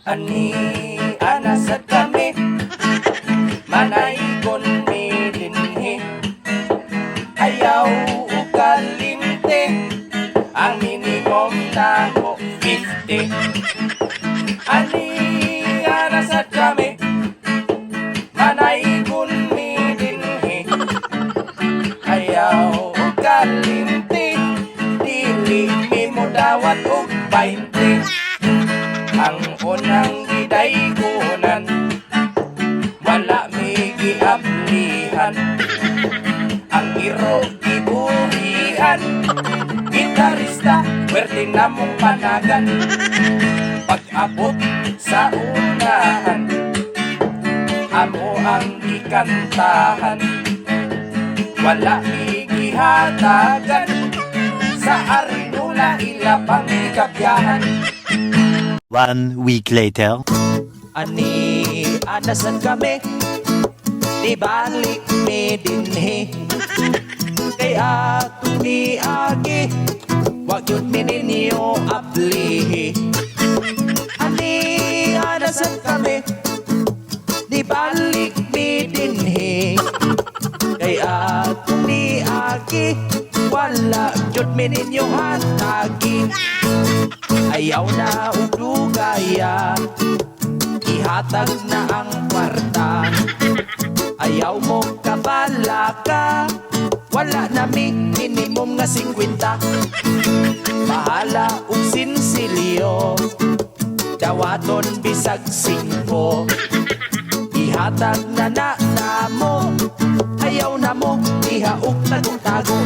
Ania NASAD kami, manaygon mi dinhi. Ayaw o kalimte, ang minimum na ko 50. Ania NASAD kami, manaygon mi dinhi. Ayaw o kalimte, dili mi mo dawat o 20. Ang unang gidaygunan, wala mi giaplihan. Ang iro gibuhian, gitarista, werte na mong panagan. Pag-abot sa unahan, amo ang gikantahan. Wala mi gihatagan, sa arinula ilapang gikabyahan. 1 week later. Ania NASAD kami, di balik mi dinhi. Kaya ni agi, wag yun mininyo aplihi. Ania NASAD kami, di balik mi dinhi. Kaya ni agi, wala yun mininyo hatagi. Ayaw na ugugaya, ihatag na ang kwarta. Ayaw mo kabala ka, wala na minimum nga 50. Bahala ug sinsilyo, dawaton bisag 5. Ihatag na na mo, ayaw na mo, ihaog tago-tago.